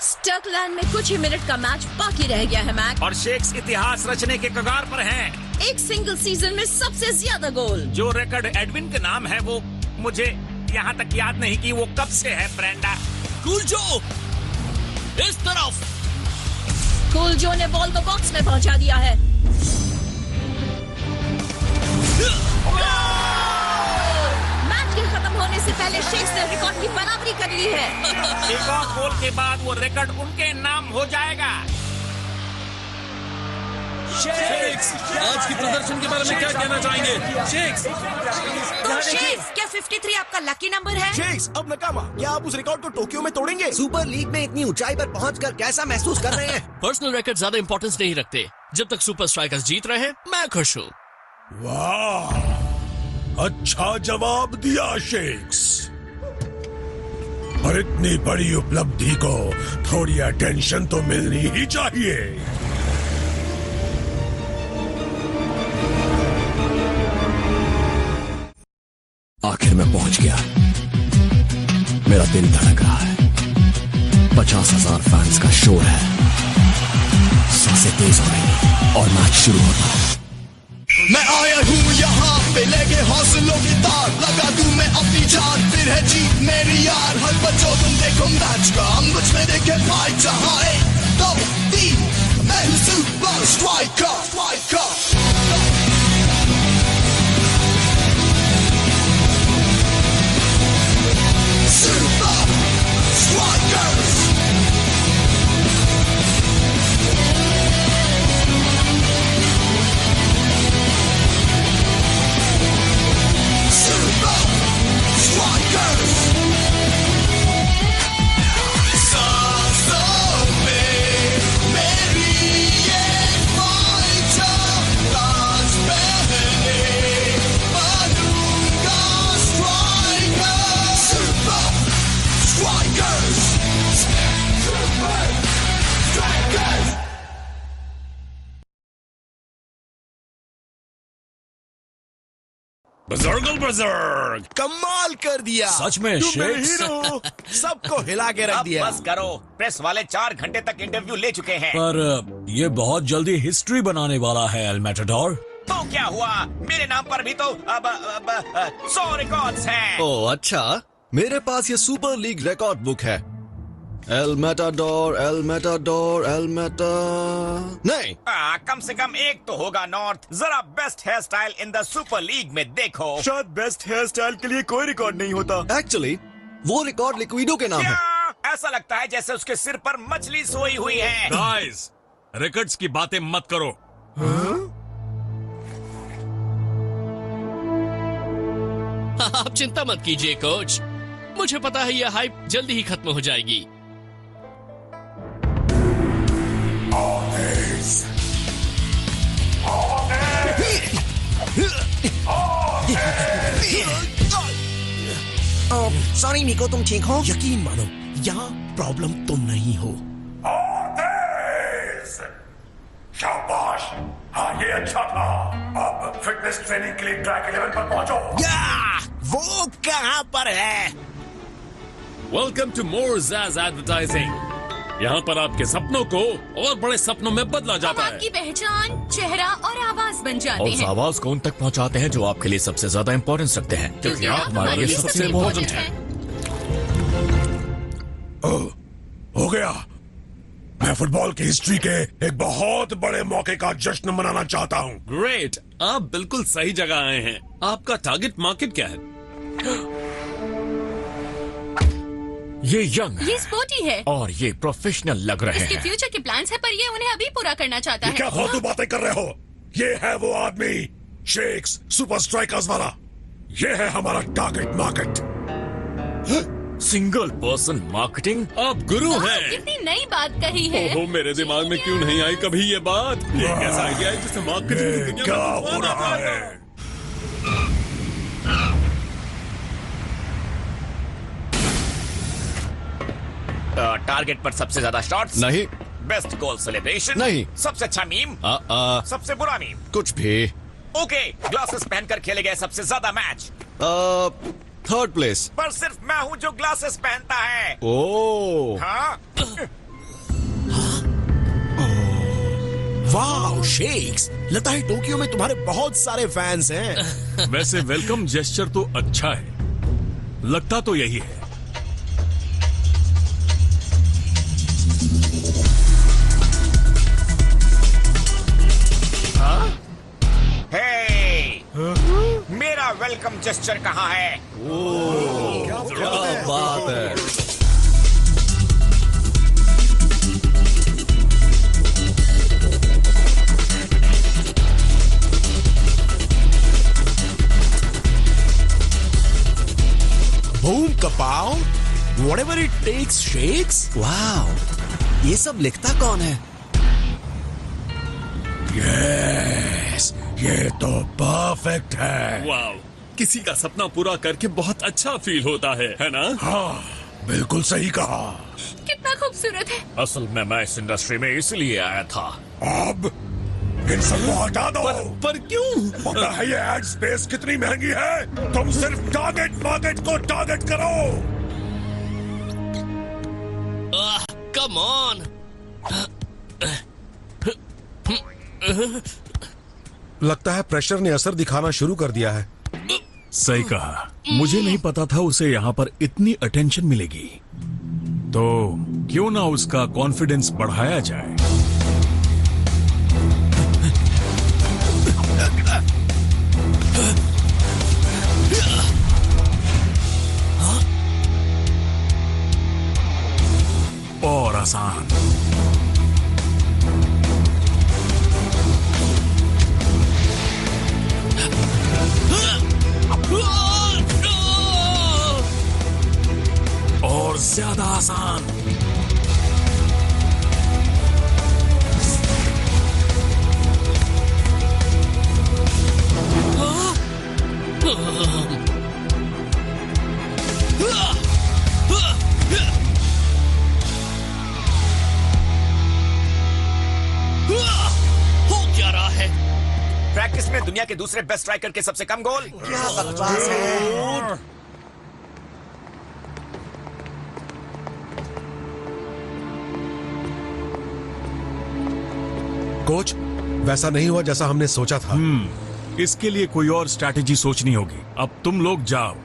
स्टर्कलैंड में कुछ ही मिनट का मैच बाकी रह गया है मैक। और शेक्स इतिहास रचने के कगार पर हैं। एक सिंगल सीजन में सबसे ज्यादा गोल। जो रिकॉर्ड एडविन के नाम है वो मुझे यहाँ तक याद नहीं कि वो कब से है। ब्रेंडा कूलजो इस तरफ। कूलजो ने बॉल को बॉक्स में पहुंचा दिया है। मैच के खत्म होने से पहले शेक्स ने रिकॉर्ड की बराबरी कर ली है। एक और गोल के बाद वो रिकॉर्ड उनके नाम हो जाएगा। शेक्स आज की प्रदर्शन के बारे में क्या कहना चाहेंगे? शेक्स तो शेक्स, क्या 53 आपका लकी नंबर है? शेक्स, अब नकामा, क्या आप उस रिकॉर्ड को टोक्यो में तोड़ेंगे? सुपर लीग में इतनी ऊंचाई पर पहुंचकर कैसा महसूस कर रहे हैं? पर्सनल रिकॉर्ड ज्यादा इंपॉर्टेंस नहीं रखते। जब तक सुपर स्ट्राइकर्स जीत रहे हैं मैं खुश हूँ। वाह, अच्छा जवाब दिया शेक्स। पर इतनी बड़ी उपलब्धि को थोड़ी अटेंशन तो मिलनी ही चाहिए। आखिर मैं पहुंच गया। मेरा दिल धड़क रहा है। 50,000 फैंस का शोर है। सांसें तेज हो रही और मैच शुरू होता है। मैं आया हूँ यहाँ पे लेके हौसलों की तार, लगा दूं मैं अपनी जान, फिर है जीत मेरी यार। हर बच्चों तुम देखो मैच का, हम मुझ में देखे भाई। जहाँ 1, 2, 3 मैं हूँ super striker. Super Strikers! Super Strikers! सांसों में मेरी ये फाइटर, ताज पहने बनूंगा striker. Super Strikers! Super Strikers! बजर्ग कमाल कर दिया। सच में तुम मेरे शेक्स। हीरो, सबको हिला के रख अब दिया। बस करो, प्रेस वाले 4 घंटे तक इंटरव्यू ले चुके हैं। पर ये बहुत जल्दी हिस्ट्री बनाने वाला है एल मैटाडोर। तो क्या हुआ, मेरे नाम पर भी तो अब 100 रिकॉर्ड्स हैं। ओह अच्छा, मेरे पास ये सुपर लीग रिकॉर्ड बुक है। एल मैटाडोर नहीं। कम से कम एक तो होगा नॉर्थ। जरा best hair style in the super league में देखो। शायद बेस्ट हेयर स्टाइल के लिए कोई रिकॉर्ड नहीं होता। एक्चुअली वो रिकॉर्ड लिक्विडो के नाम है। क्या? ऐसा लगता है जैसे उसके सिर पर मछली सोई हुई है। गाइस, रिकॉर्ड्स की बातें मत करो। आप चिंता मत कीजिए कोच, मुझे पता है ये हाइप जल्दी ही खत्म हो जाएगी। सॉरी निको, तुम ठीक हो? यकीन मानो, यहाँ प्रॉब्लम तुम नहीं हो। शाबाश, हाँ ये अच्छा था। अब फिटनेस ट्रेनिंग के लिए ट्रैक 11 पर पहुंचो। वो कहाँ पर है? Welcome to more jazz advertising. यहाँ पर आपके सपनों को और बड़े सपनों में बदला जाता है। आपकी पहचान, चेहरा और आवाज बन जाते और उस हैं। आवाज को उन तक पहुँचाते हैं जो आपके लिए सबसे ज्यादा इम्पोर्टेंस रखते हैं, क्योंकि आप हमारे लिए सबसे इम्पोर्टेंट हैं। हो गया। मैं फुटबॉल की हिस्ट्री के एक बहुत बड़े मौके का जश्न मनाना चाहता हूँ। ग्रेट, आप बिल्कुल सही जगह आए हैं। आपका टारगेट मार्केट क्या है? ये यंग ये स्पोर्टी है और ये प्रोफेशनल लग रहे इसके हैं। फ्यूचर के प्लान्स है, पर ये उन्हें अभी पूरा करना चाहता ये है। क्या फालतू बातें कर रहे हो? ये है वो आदमी, शेक्स सुपर स्ट्राइकर्स वाला। ये है हमारा target market. Single person marketing, आप गुरु हैं। कितनी नई बात कही है। ओहो, मेरे दिमाग में क्यों नहीं आई कभी ये बात? ये एक ऐसा आइडिया है जिसे मार्केटिंग की दुनिया क्या में हो घुमाना रहा पड़ेगा। है? टारगेट पर सबसे ज्यादा शॉट्स नहीं, बेस्ट गोल सेलिब्रेशन नहीं। सबसे अच्छा मीम, सबसे बुरा मीम। कुछ भी। ओके, ग्लासेस पहनकर खेले गए सबसे ज्यादा मैच। Third place. पर सिर्फ मैं हूँ जो ग्लासेस पहनता है। ओह, हाँ वाह शेक्स, लगता है टोक्यो में तुम्हारे बहुत सारे फैंस हैं। वैसे वेलकम जेस्चर तो अच्छा है, लगता तो यही है। हे, मेरा वेलकम जेस्चर कहाँ है? क्या बात है। Boom kapow, whatever it takes shakes। वाह, ये सब लिखता कौन है? यस, ये तो परफेक्ट है। वाह, किसी का सपना पूरा करके बहुत अच्छा फील होता है ना? हाँ, बिल्कुल सही कहा। कितना खूबसूरत है। असल में मैं इस इंडस्ट्री में इसलिए आया था। अब इन सबको हटा दो। पर क्यों? पता है ये एड स्पेस कितनी महंगी है? तुम सिर्फ टारगेट मार्केट को टारगेट करो। Come on. लगता है प्रेशर ने असर दिखाना शुरू कर दिया है। सही कहा, मुझे नहीं पता था उसे यहाँ पर इतनी अटेंशन मिलेगी। तो क्यों ना उसका कॉन्फिडेंस बढ़ाया जाए। और आसान। और ज्यादा आसान। हो क्या रहा है? प्रैक्टिस में दुनिया के दूसरे बेस्ट स्ट्राइकर के सबसे कम गोल। क्या बकवास है। कोच, वैसा नहीं हुआ जैसा हमने सोचा था। इसके लिए कोई और स्ट्रैटेजी सोचनी होगी। अब तुम लोग जाओ।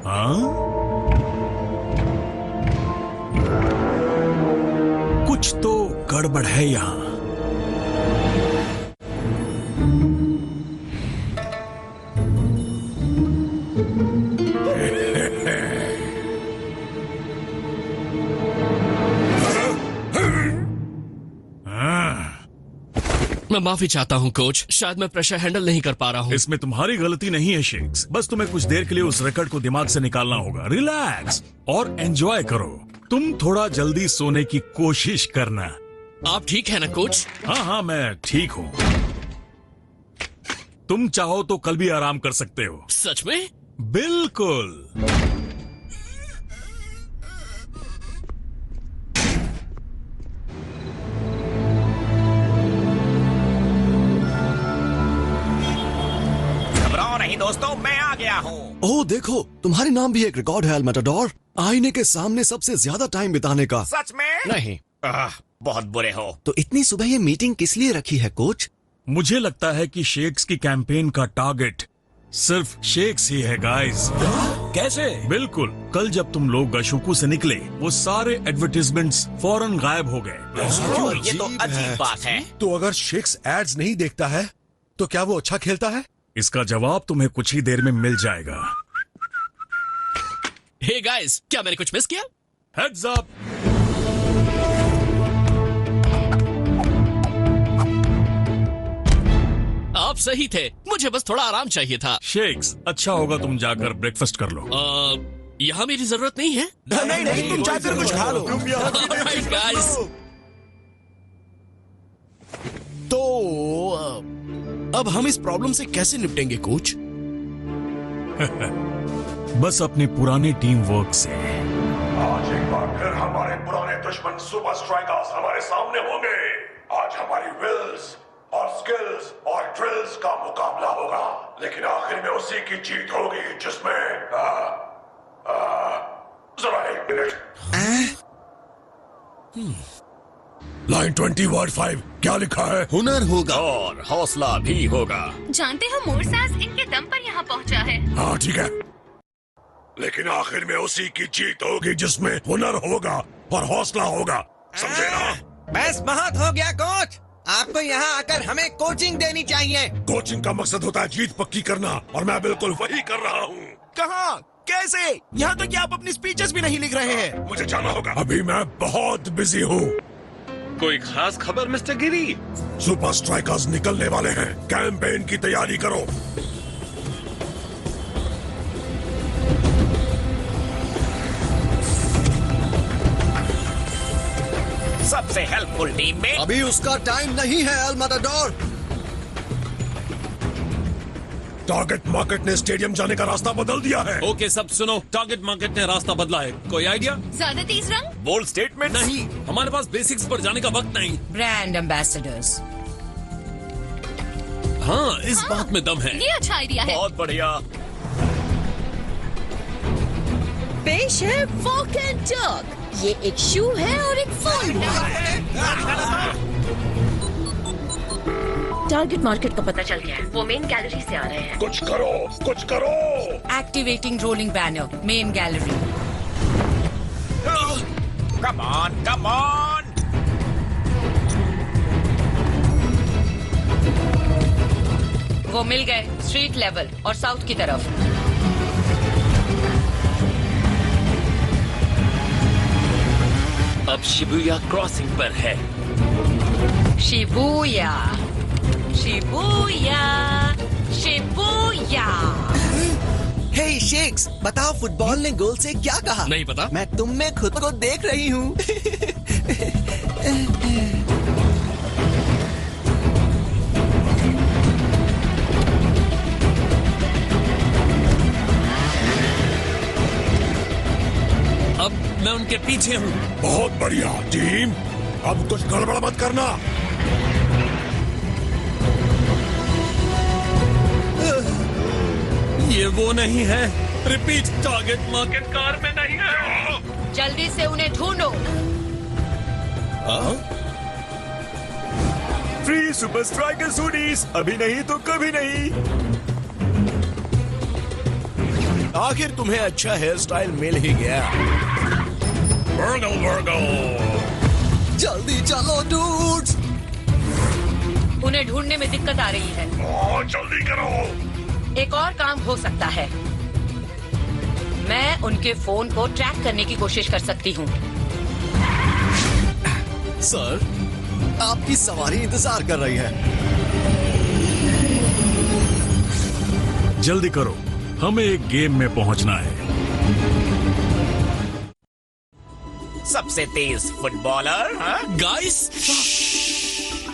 हाँ? कुछ तो गड़बड़ है यहां। मैं माफी चाहता हूँ कोच, शायद मैं प्रेशर हैंडल नहीं कर पा रहा हूँ। इसमें तुम्हारी गलती नहीं है शेक्स, बस तुम्हें कुछ देर के लिए उस रिकॉर्ड को दिमाग से निकालना होगा। रिलैक्स और एंजॉय करो। तुम थोड़ा जल्दी सोने की कोशिश करना। आप ठीक है ना कोच? हाँ हाँ, मैं ठीक हूँ। तुम चाहो तो कल भी आराम कर सकते हो। सच में? बिल्कुल। घबराओ नहीं दोस्तों, मैं आ गया हूँ। ओह देखो, तुम्हारे नाम भी एक रिकॉर्ड है मैटाडोर। आईने के सामने सबसे ज्यादा टाइम बिताने का। सच में? नहीं। बहुत बुरे हो। तो इतनी सुबह ये मीटिंग किस लिए रखी है कोच? मुझे लगता है कि शेक्स की कैंपेन का टारगेट सिर्फ शेक्स ही है गाइस। कैसे? बिल्कुल, कल जब तुम लोग गशुकू से निकले वो सारे एडवर्टीजमेंट्स फौरन गायब हो गए। ये तो अजीब बात है। तो अगर शेक्स एड्स नहीं देखता है तो क्या वो अच्छा खेलता है? इसका जवाब तुम्हें कुछ ही देर में मिल जाएगा। हे गाइस, क्या मैंने कुछ मिस किया? Heads up. आप सही थे, मुझे बस थोड़ा आराम चाहिए था। शेक्स, अच्छा होगा तुम जाकर ब्रेकफास्ट कर लो। यहाँ मेरी जरूरत नहीं है। नहीं, तुम जाकर कुछ खा लो। Alright, guys. तो अब हम इस प्रॉब्लम से कैसे निपटेंगे कोच? बस अपने पुराने टीम वर्क से। आज एक बार फिर हमारे पुराने दुश्मन सुपर स्ट्राइकर्स हमारे सामने होंगे। आज हमारी विल्स और स्किल्स और ड्रिल्स का मुकाबला होगा, लेकिन आखिर में उसी की जीत होगी जिसमें जरा एक मिनट। लाइन 20 वर्ड 5 क्या लिखा है? हुनर होगा और हौसला भी होगा। जानते हो मोरसास इनके दम पर यहाँ पहुँचा है। हाँ ठीक है, लेकिन आखिर में उसी की जीत होगी जिसमें हुनर होगा और हौसला होगा, समझे ना? बस बहुत हो गया कोच, आपको यहाँ आकर हमें कोचिंग देनी चाहिए। कोचिंग का मकसद होता है जीत पक्की करना, और मैं बिल्कुल वही कर रहा हूँ। कहाँ? कैसे? यहाँ तक कि आप अपनी स्पीचेस भी नहीं लिख रहे हैं। मुझे जाना होगा, अभी मैं बहुत बिजी हूँ। कोई खास खबर मिस्टर गिरी? सुपर स्ट्राइकर्स निकलने वाले हैं, कैंपेन की तैयारी करो। सबसे हेल्पफुल टीम में अभी उसका टाइम नहीं है एल मैटाडोर। टारगेट मार्केट ने स्टेडियम जाने का रास्ता बदल दिया है। ओके सब सुनो, टारगेट मार्केट ने रास्ता बदला है। कोई आइडिया? ज्यादा तेज रंग? बोल्ड स्टेटमेंट नहीं, हमारे पास बेसिक्स पर जाने का वक्त नहीं। Brand ambassadors. हाँ, इस बात में दम है। ये अच्छा आइडिया है। बहुत बढ़िया। पेश है फॉक एंड डॉग। ये एक शू है और एक फोन है। टारगेट मार्केट का पता चल गया है, वो मेन गैलरी से आ रहे हैं। कुछ करो, कुछ करो। Activating rolling banner, main gallery. Come on, come on. वो मिल गए, स्ट्रीट लेवल और साउथ की तरफ। अब शिबुया क्रॉसिंग पर है। Shibuya, Shibuya, Shibuya. हे शेक्स, बताओ फुटबॉल ने गोल से क्या कहा? नहीं पता। मैं तुम में खुद को देख रही हूँ। अब मैं उनके पीछे हूँ। बहुत बढ़िया टीम, अब कुछ गड़बड़ मत करना। ये वो नहीं है। रिपीट, टारगेट मार्केट कार में नहीं है। जल्दी से उन्हें ढूंढो। फ्री सुपर स्ट्राइकर सूडीज, अभी नहीं तो कभी नहीं। आखिर तुम्हें अच्छा हेयर स्टाइल मिल ही गया। जल्दी चलो डूड्स। उन्हें ढूंढने में दिक्कत आ रही है। जल्दी करो। एक और काम हो सकता है। मैं उनके फोन को ट्रैक करने की कोशिश कर सकती हूँ। सर, आपकी सवारी इंतजार कर रही है। जल्दी करो, हमें एक गेम में पहुंचना है। सबसे तेज फुटबॉलर गाइस,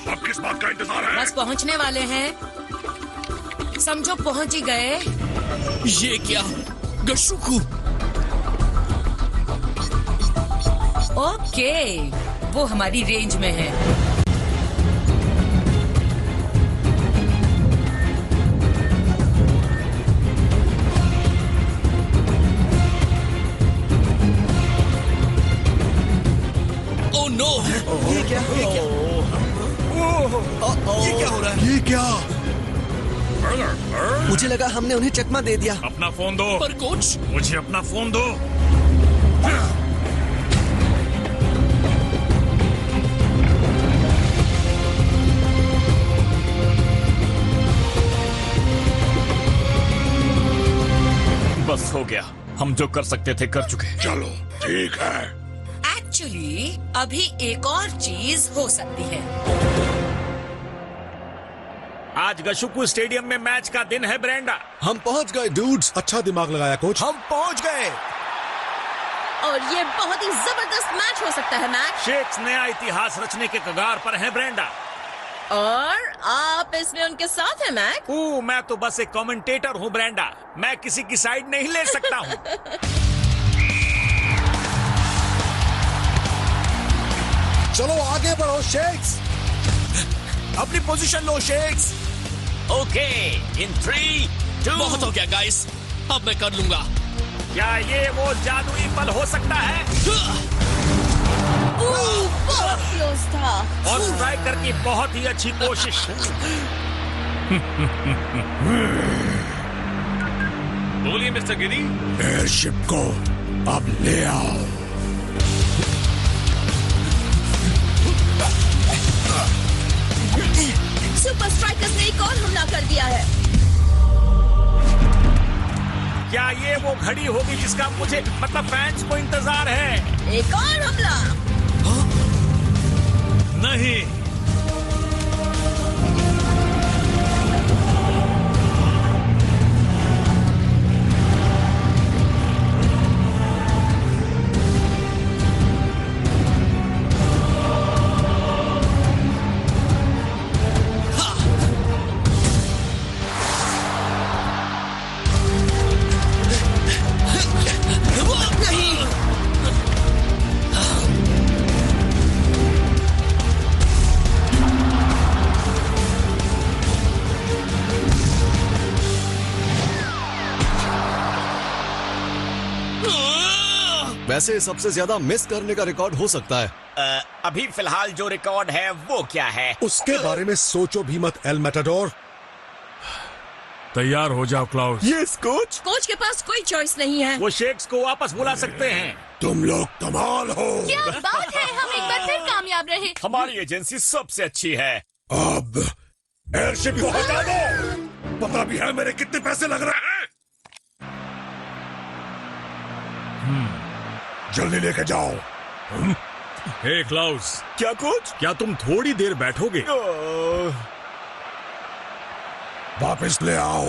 अब किस बात का इंतजार है? बस पहुँचने वाले हैं। समझो पहुँच ही गए। ये क्या? गशुकू। ओके, वो हमारी रेंज में है। Oh no! ये क्या? ये क्या? ये क्या हो रहा है? ये क्या? मुझे लगा हमने उन्हें चकमा दे दिया। अपना फोन दो। पर कोच, मुझे अपना फोन दो। बस हो गया, हम जो कर सकते थे कर चुके। चलो ठीक है। एक्चुअली अभी एक और चीज हो सकती है। आज गशुकू स्टेडियम में मैच का दिन है ब्रेंडा। हम पहुंच गए डूड्स। अच्छा दिमाग लगाया कोच। हम पहुंच गए। और ये बहुत ही जबरदस्त मैच हो सकता है मैच। शेक्स नया इतिहास रचने के कगार पर है ब्रेंडा। और आप इसमें उनके साथ हैं मैक। मैं तो बस एक कमेंटेटर हूँ ब्रेंडा, मैं किसी की साइड नहीं ले सकता हूँ। चलो आगे बढ़ो शेक्स। अपनी पोजीशन लो शेक्स। ओके, इन 3, 2। बहुत हो गया गाइस, अब मैं कर लूंगा। क्या ये वो जादुई पल हो सकता है? बहुत क्लोज था। और स्ट्राइकर की बहुत ही अच्छी कोशिश। बोलिए मिस्टर गिरी। एयरशिप को अब ले आओ। सुपर स्ट्राइकर्स ने एक और हमला कर दिया है। क्या ये वो घड़ी होगी जिसका मुझे मतलब फैंस को इंतजार है? एक और हमला। नहीं, वैसे सबसे ज्यादा मिस करने का रिकॉर्ड हो सकता है। अभी फिलहाल जो रिकॉर्ड है वो क्या है? उसके बारे में सोचो भी मत एल मैटाडोर। तैयार हो जाओ क्लाउस। Yes coach. कोच के पास कोई चॉइस नहीं है। वो शेक्स को वापस बुला सकते हैं। तुम लोग कमाल हो। क्या बात है, हम एक बार फिर कामयाब रहे। हमारी एजेंसी सबसे अच्छी है। अब एयरशिप को हटा दो। पता भी है मेरे कितने पैसे लग रहे हैं। जल्दी लेके जाओ। हे क्लाउस। क्या कोच? क्या तुम थोड़ी देर बैठोगे? वापस ले आओ।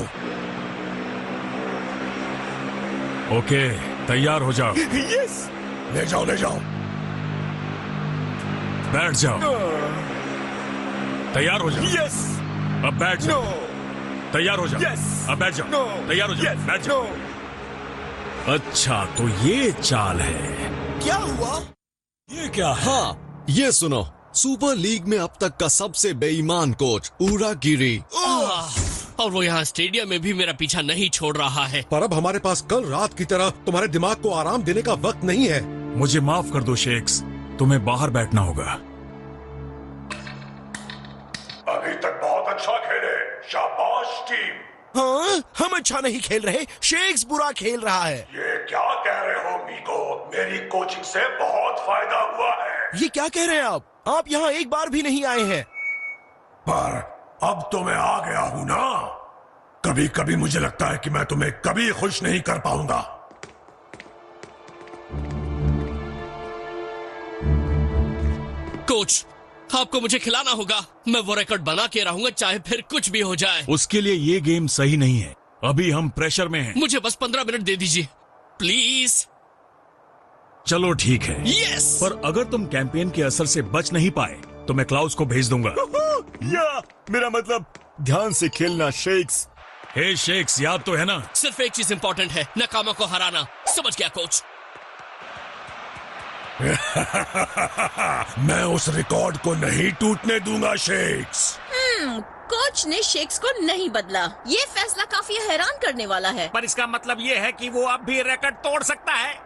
ओके, तैयार हो जाओ। यस। ले जाओ ले जाओ। बैठ जाओ। तैयार हो जाओ। यस। अब बैठ जाओ। तैयार हो जाओ। यस। अब बैठ जाओ। तैयार हो जाओ। बैठ जाओ। अच्छा, तो ये चाल है। क्या हुआ? ये क्या है? हाँ, ये सुनो। सुपर लीग में अब तक का सबसे बेईमान कोच ऊरा गिरी। और वो यहाँ स्टेडियम में भी मेरा पीछा नहीं छोड़ रहा है। पर अब हमारे पास कल रात की तरह तुम्हारे दिमाग को आराम देने का वक्त नहीं है। मुझे माफ कर दो शेक्स, तुम्हें बाहर बैठना होगा। अभी तक बहुत अच्छा खेले, शाबाश टीम। हाँ, हम अच्छा नहीं खेल रहे, शेक्स बुरा खेल रहा है। ये क्या कह रहे हो मीको? मेरी कोचिंग से बहुत फायदा हुआ है। ये क्या कह रहे हैं आप? आप यहाँ एक बार भी नहीं आए हैं। पर अब तो मैं आ गया हूं ना। कभी कभी मुझे लगता है कि मैं तुम्हें कभी खुश नहीं कर पाऊंगा। कोच, आपको मुझे खिलाना होगा। मैं वो रिकॉर्ड बना के रहूंगा, चाहे फिर कुछ भी हो जाए। उसके लिए ये गेम सही नहीं है। अभी हम प्रेशर में हैं। मुझे बस 15 मिनट दे दीजिए प्लीज। चलो ठीक है। यस। पर अगर तुम कैंपेन के असर से बच नहीं पाए तो मैं क्लाउस को भेज दूंगा। या मेरा मतलब ध्यान से खेलना शेक्स। हे शेक्स, याद तो है ना? सिर्फ एक चीज इंपॉर्टेंट है, नाकामा को हराना। समझ गया कोच? मैं उस रिकॉर्ड को नहीं टूटने दूंगा शेक्स। कोच ने शेक्स को नहीं बदला। ये फैसला काफी हैरान करने वाला है। पर इसका मतलब ये है कि वो अब भी रिकॉर्ड तोड़ सकता है।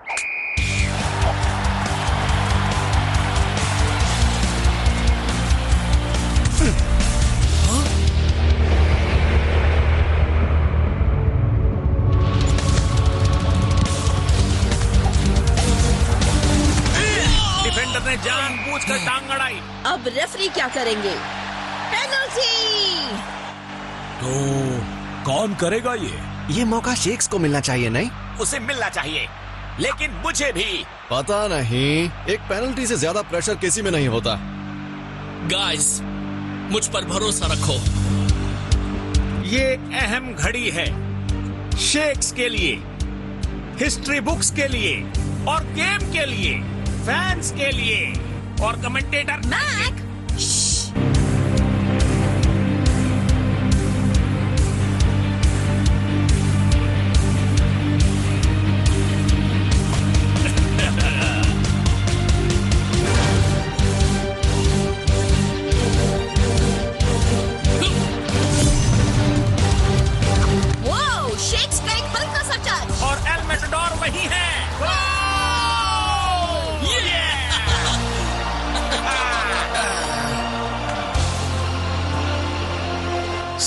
डिफेंडर ने जानबूझकर टांग अड़ाई। अब रेफरी क्या करेंगे? पेनल्टी। तो कौन करेगा ये? ये मौका शेक्स को मिलना चाहिए, नहीं? उसे मिलना चाहिए, लेकिन मुझे भी। पता नहीं, एक पेनल्टी से ज्यादा प्रेशर किसी में नहीं होता। गाइस, मुझ पर भरोसा रखो। ये एक अहम घड़ी है, शेक्स के लिए, हिस्ट्री बुक्स के लिए और गेम के लिए, फैंस के लिए और कमेंटेटर। मैक, और एल मैटाडोर वहीं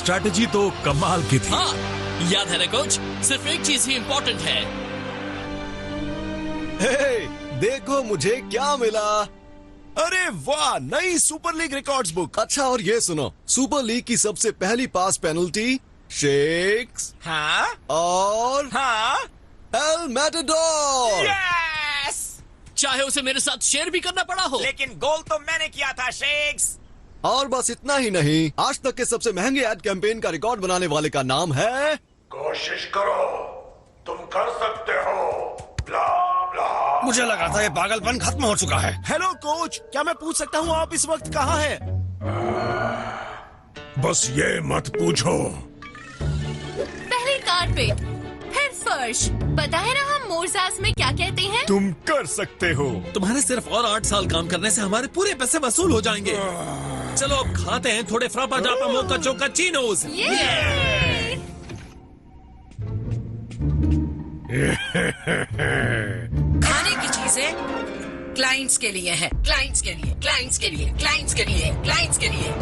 स्ट्रैटेजी तो कमाल की थी। हाँ, याद है ना कोच, सिर्फ एक चीज ही इम्पोर्टेंट है। हे, देखो मुझे क्या मिला। अरे वाह, नई सुपर लीग रिकॉर्ड्स बुक। अच्छा, और ये सुनो, सुपर लीग की सबसे पहली पास पेनल्टी शेक्स हाँ और हाँ एल मैटाडोर। यस! चाहे उसे मेरे साथ शेयर भी करना पड़ा हो। लेकिन गोल तो मैंने किया था शेक्स। और बस इतना ही नहीं, आज तक के सबसे महंगे एड कैंपेन का रिकॉर्ड बनाने वाले का नाम है। कोशिश करो, तुम कर सकते हो। ब्ला ब्ला। मुझे लगा था ये पागलपन खत्म हो चुका है। हेलो कोच, क्या मैं पूछ सकता हूँ आप इस वक्त कहाँ हैं? बस ये मत पूछो। पहले कारपेट, फिर फर्श। पता है ना हम मोरसास में क्या कहते हैं? तुम कर सकते हो। तुम्हारे सिर्फ और 8 साल काम करने से हमारे पूरे पैसे वसूल हो जाएंगे। चलो अब खाते हैं थोड़े फ्रापा जापा मोका चोका चीनोस। खाने की चीजें क्लाइंट्स के लिए है, क्लाइंट्स के लिए, क्लाइंट्स के लिए, क्लाइंट्स के लिए, क्लाइंट्स के लिए।